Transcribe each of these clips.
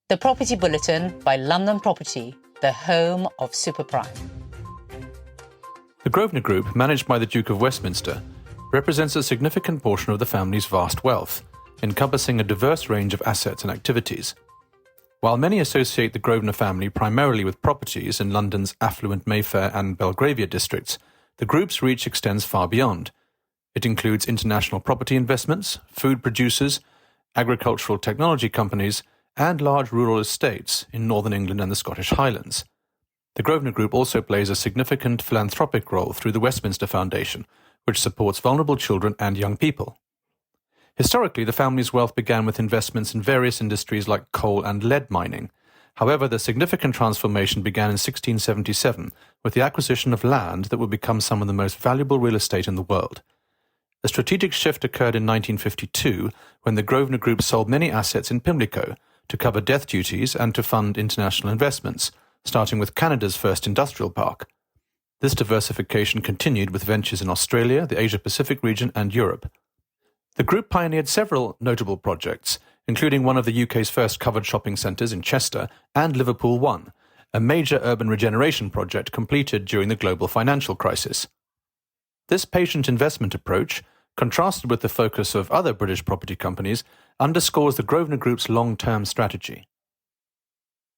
The Property Bulletin by London Property, the home of superprime. The Grosvenor Group, managed by the Duke of Westminster, represents a significant portion of the family's vast wealth, encompassing a diverse range of assets and activities. While many associate the Grosvenor family primarily with properties in London's affluent Mayfair and Belgravia districts, the group's reach extends far beyond. It includes international property investments, food producers, agricultural technology companies, and large rural estates in northern England and the Scottish Highlands. The Grosvenor Group also plays a significant philanthropic role through the Westminster Foundation, which supports vulnerable children and young people. Historically, the family's wealth began with investments in various industries like coal and lead mining. However, the significant transformation began in 1677 with the acquisition of land that would become some of the most valuable real estate in the world. A strategic shift occurred in 1952 when the Grosvenor Group sold many assets in Pimlico to cover death duties and to fund international investments, starting with Canada's first industrial park. This diversification continued with ventures in Australia, the Asia-Pacific region, and Europe. The group pioneered several notable projects, including one of the UK's first covered shopping centres in Chester and Liverpool One, a major urban regeneration project completed during the global financial crisis. This patient investment approach, contrasted with the focus of other British property companies, underscores the Grosvenor Group's long-term strategy.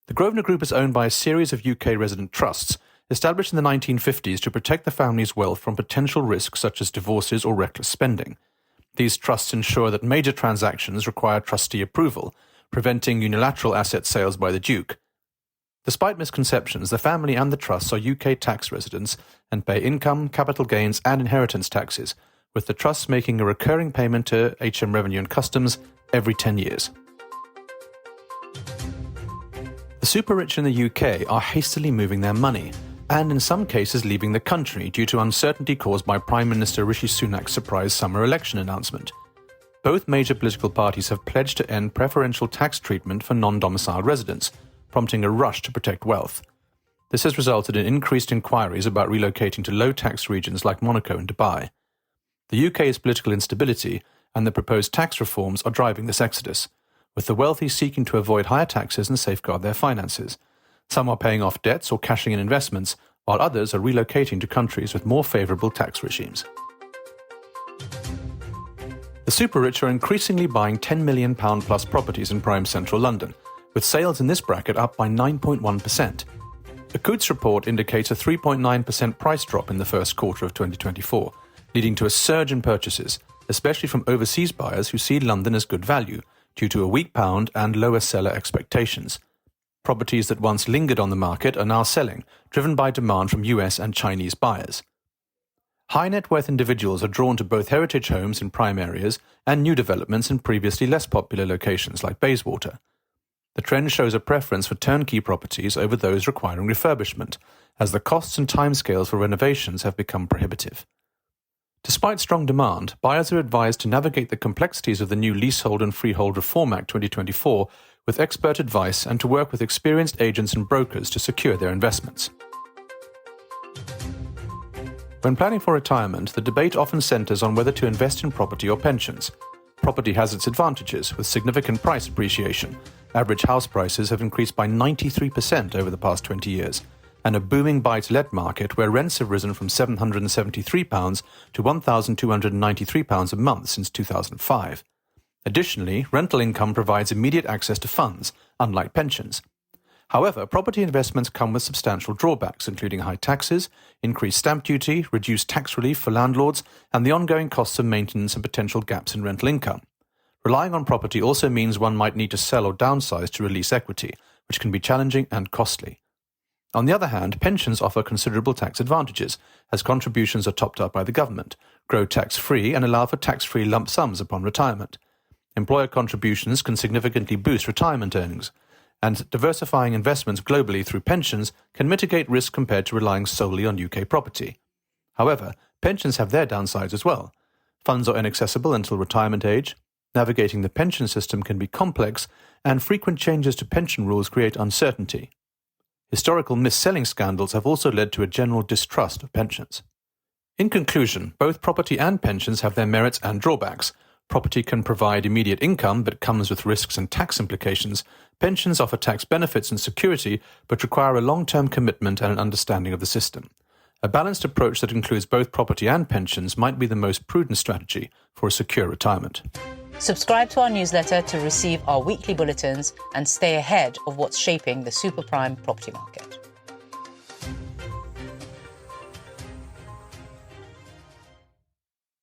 The Grosvenor Group is owned by a series of UK resident trusts established in the 1950s to protect the family's wealth from potential risks such as divorces or reckless spending. These trusts ensure that major transactions require trustee approval, preventing unilateral asset sales by the Duke. Despite misconceptions, the family and the trusts are UK tax residents and pay income, capital gains and inheritance taxes, with the trusts making a recurring payment to HM Revenue and Customs every 10 years. The super-rich in the UK are hastily moving their money, and in some cases leaving the country due to uncertainty caused by Prime Minister Rishi Sunak's surprise summer election announcement. Both major political parties have pledged to end preferential tax treatment for non-domiciled residents, prompting a rush to protect wealth. This has resulted in increased inquiries about relocating to low-tax regions like Monaco and Dubai. The UK's political instability and the proposed tax reforms are driving this exodus, with the wealthy seeking to avoid higher taxes and safeguard their finances. Some are paying off debts or cashing in investments, while others are relocating to countries with more favourable tax regimes. The super-rich are increasingly buying £10 million plus properties in prime central London, with sales in this bracket up by 9.1%. The Coutts report indicates a 3.9% price drop in the first quarter of 2024, leading to a surge in purchases, especially from overseas buyers who see London as good value, due to a weak pound and lower seller expectations. Properties that once lingered on the market are now selling, driven by demand from US and Chinese buyers. High net worth individuals are drawn to both heritage homes in prime areas and new developments in previously less popular locations like Bayswater. The trend shows a preference for turnkey properties over those requiring refurbishment, as the costs and timescales for renovations have become prohibitive. Despite strong demand, buyers are advised to navigate the complexities of the new Leasehold and Freehold Reform Act 2024 with expert advice and to work with experienced agents and brokers to secure their investments. When planning for retirement, the debate often centres on whether to invest in property or pensions. Property has its advantages, with significant price appreciation. Average house prices have increased by 93% over the past 20 years, and a booming buy-to-let market where rents have risen from £773 to £1,293 a month since 2005. Additionally, rental income provides immediate access to funds, unlike pensions. However, property investments come with substantial drawbacks, including high taxes, increased stamp duty, reduced tax relief for landlords, and the ongoing costs of maintenance and potential gaps in rental income. Relying on property also means one might need to sell or downsize to release equity, which can be challenging and costly. On the other hand, pensions offer considerable tax advantages, as contributions are topped up by the government, grow tax-free, and allow for tax-free lump sums upon retirement. Employer contributions can significantly boost retirement earnings, and diversifying investments globally through pensions can mitigate risk compared to relying solely on UK property. However, pensions have their downsides as well. Funds are inaccessible until retirement age, navigating the pension system can be complex, and frequent changes to pension rules create uncertainty. Historical mis-selling scandals have also led to a general distrust of pensions. In conclusion, both property and pensions have their merits and drawbacks. Property can provide immediate income but comes with risks and tax implications. Pensions offer tax benefits and security, but require a long-term commitment and an understanding of the system. A balanced approach that includes both property and pensions might be the most prudent strategy for a secure retirement. Subscribe to our newsletter to receive our weekly bulletins and stay ahead of what's shaping the super prime property market.